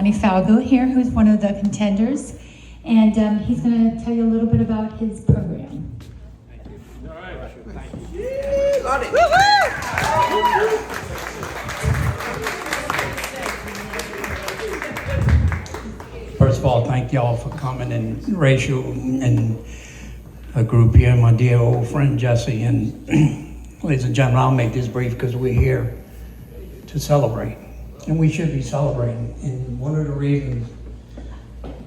Johnny Falgo here, who's one of the contenders, and he's going to tell you a little bit about his program. All right. Thank you. Love it. First of all, thank y'all for coming, and Rachel and a group here, my dear old friend Jesse. And ladies and gentlemen, I'll make this brief because we're here to celebrate, and we should be celebrating. And one of the reasons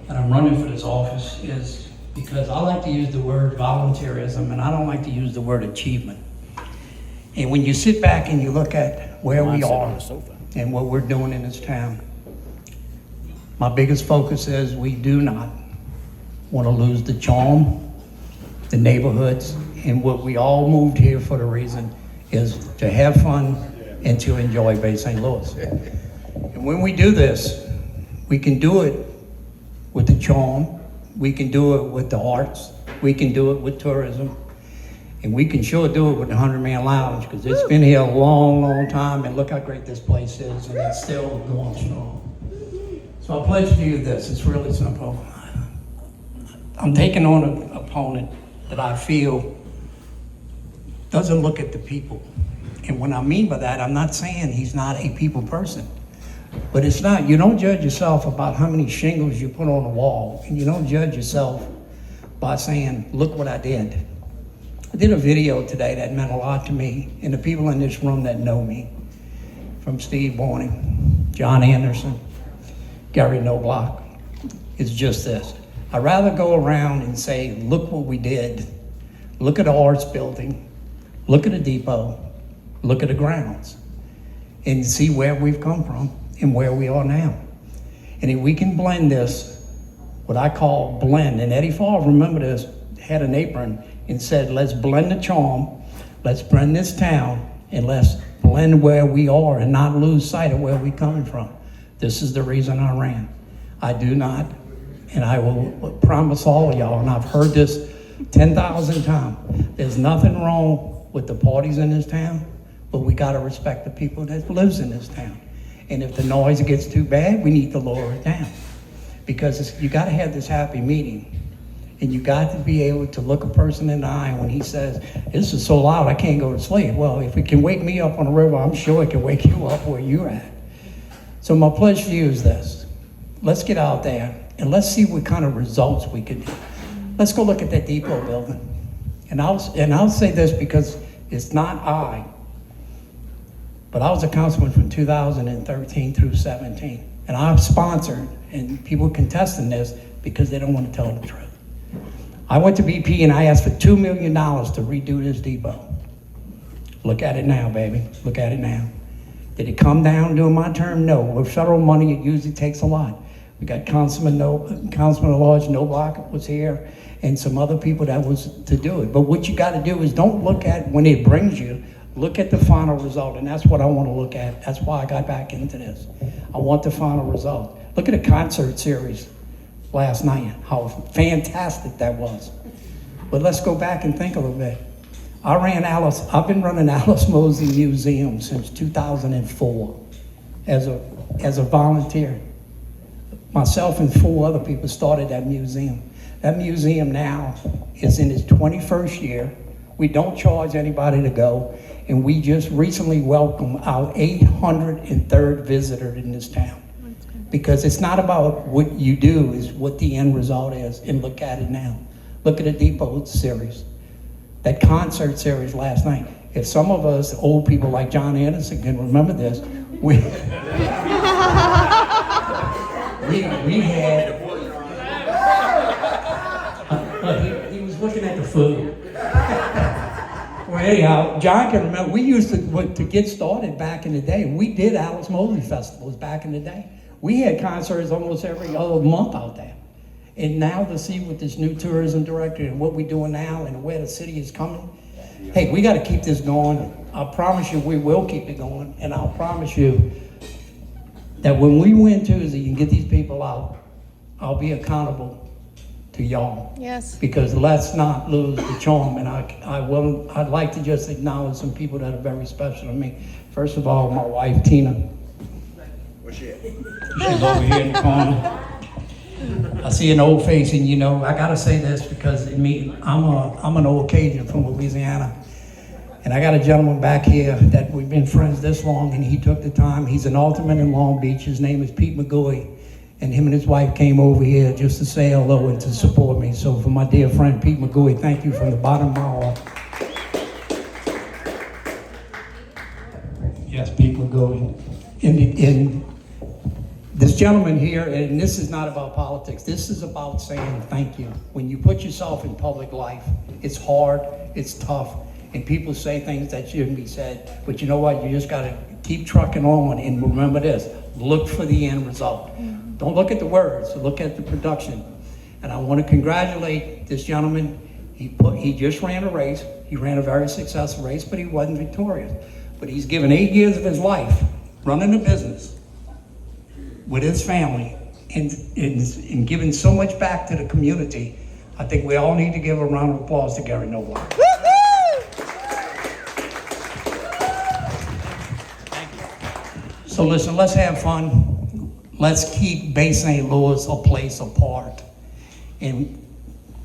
that I'm running for this office is because I like to use the word volunteerism, and I don't like to use the word achievement. And when you sit back and you look at where we are and what we're doing in this town, my biggest focus is we do not want to lose the charm, the neighborhoods, and what we all moved here for the reason is to have fun and to enjoy Bay St. Louis. And when we do this, we can do it with the charm, we can do it with the arts, we can do it with tourism, and we can sure do it with the 100-Man Lounge, because it's been here a long, long time, and look how great this place is, and it's still going strong. So I pledge to you this, it's really simple. I'm taking on an opponent that I feel doesn't look at the people. And what I mean by that, I'm not saying he's not a people person, but it's not, you don't judge yourself about how many shingles you put on the wall, and you don't judge yourself by saying, look what I did. I did a video today that meant a lot to me, and the people in this room that know me, from Steve Warning, John Anderson, Gary Knobloch, it's just this. I'd rather go around and say, look what we did. Look at the arts building, look at the depot, look at the grounds, and see where we've come from and where we are now. And if we can blend this, what I call blend, and Eddie Favre, remember this, had an apron and said, let's blend the charm, let's blend this town, and let's blend where we are and not lose sight of where we're coming from. This is the reason I ran. I do not, and I will promise all of y'all, and I've heard this 10,000 times, there's nothing wrong with the parties in this town, but we gotta respect the people that lives in this town. And if the noise gets too bad, we need to lower it down. Because you gotta have this happy meeting, and you got to be able to look a person in the eye when he says, this is so loud I can't go to sleep. Well, if it can wake me up on the river, I'm sure it can wake you up where you're at. So my pledge to you is this. Let's get out there and let's see what kind of results we can do. Let's go look at that depot building. And I'll say this because it's not I, but I was a councilman from 2013 through 17. And I've sponsored, and people contesting this because they don't want to tell the truth. I went to BP and I asked for $2 million to redo this depot. Look at it now, baby. Look at it now. Did it come down during my term? No. With federal money, it usually takes a lot. We got Councilman Lodge Knobloch was here, and some other people that was to do it. But what you got to do is don't look at when it brings you, look at the final result, and that's what I want to look at. That's why I got back into this. I want the final result. Look at the concert series last night, how fantastic that was. But let's go back and think a little bit. I've been running Alice Mosley Museum since 2004 as a volunteer. Myself and 4 other people started that museum. That museum now is in its 21st year. We don't charge anybody to go, and we just recently welcomed our 803rd visitor in this town. Because it's not about what you do, it's what the end result is, and look at it now. Look at the Depot series. That concert series last night. If some of us old people like John Anderson can remember this, we had, he was looking at the food. Well, anyhow, John can remember, we used to get started back in the day, we did Alice Mosley festivals back in the day. We had concerts almost every other month out there. And now to see with this new tourism director and what we're doing now and where the city is coming, hey, we got to keep this going. I promise you we will keep it going. And I'll promise you that when we win Tuesday and get these people out, I'll be accountable to y'all. Yes. Because let's not lose the charm. And I'd like to just acknowledge some people that are very special to me. First of all, my wife, Tina. Where's she at? She's over here in the corner. I see an old face, and you know, I gotta say this because I'm an old Cajun from Louisiana. And I got a gentleman back here that we've been friends this long, and he took the time. He's an alderman in Long Beach. His name is Pete McGooey. And him and his wife came over here just to say hello and to support me. So for my dear friend Pete McGooey, thank you from the bottom of my heart. Yes, Pete McGooey. And this gentleman here, and this is not about politics, this is about saying thank you. When you put yourself in public life, it's hard, it's tough, and people say things that shouldn't be said. But you know what? You just gotta keep trucking on, and remember this, look for the end result. Don't look at the words, look at the production. And I want to congratulate this gentleman. He just ran a race. He ran a very successful race, but he wasn't victorious. But he's given 8 years of his life running a business with his family and giving so much back to the community. I think we all need to give a round of applause to Gary Nowak. So listen, let's have fun. Let's keep Bay St. Louis a place apart. And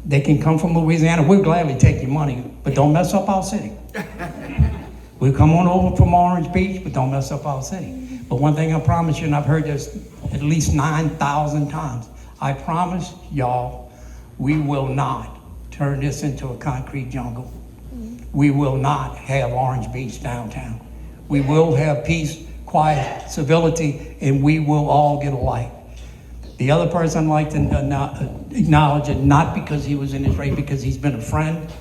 they can come from Louisiana. We'll gladly take your money, but don't mess up our city. We'll come on over from Orange Beach, but don't mess up our city. But one thing I promise you, and I've heard this at least 9,000 times, I promise y'all, we will not turn this into a concrete jungle. We will not have Orange Beach downtown. We will have peace, quiet, civility, and we will all get alike. The other person I'd like to acknowledge, and not because he was in this race, because he's been a friend.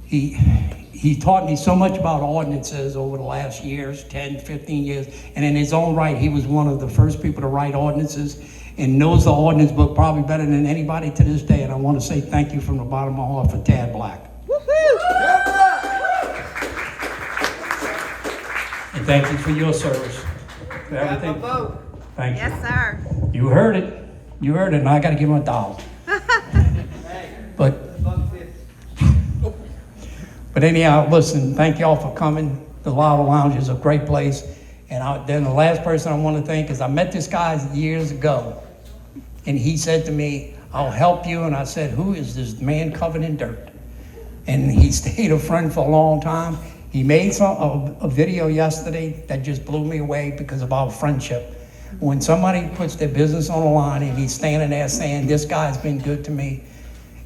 He taught me so much about ordinances over the last years, 10, 15 years, and in his own right, he was one of the first people to write ordinances and knows the ordinance book probably better than anybody to this day, and I want to say thank you from the bottom of my heart for Tad Black. And thank you for your service, for everything. Thank you. Yes, sir. You heard it. You heard it, and I got to give him $1. But anyhow, listen, thank y'all for coming. The Lava Lounge is a great place. And then the last person I want to thank is I met this guy years ago, and he said to me, I'll help you. And I said, who is this man covered in dirt? And he stayed a friend for a long time. He made a video yesterday that just blew me away because of our friendship. When somebody puts their business on the line and he's standing there saying, this guy's been good to me.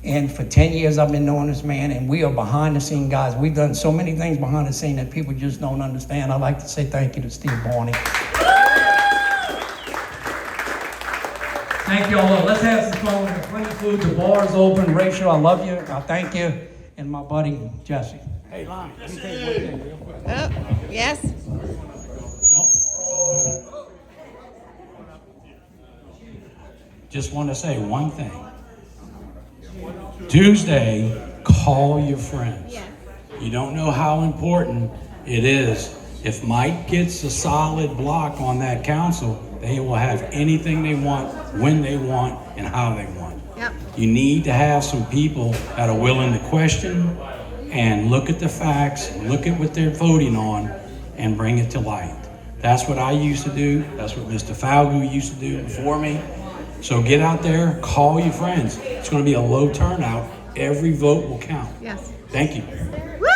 And for 10 years I've been knowing this man, and we are behind the scene guys. We've done so many things behind the scene that people just don't understand. I'd like to say thank you to Steve Barney. Thank you all. Let's have some fun. We have plenty of food. The bar is open. Rachel, I love you. I thank you. And my buddy, Jesse. Hey, Lonnie, let me tell you one thing real quick. Yes. Nope. Just want to say one thing. Tuesday, call your friends. Yes. You don't know how important it is. If Mike gets a solid block on that council, they will have anything they want, when they want, and how they want. Yep. You need to have some people that are willing to question and look at the facts, look at what they're voting on, and bring it to light. That's what I used to do. That's what Mr. Falgout used to do before me. So get out there, call your friends. It's going to be a low turnout. Every vote will count. Yes. Thank you. Woo!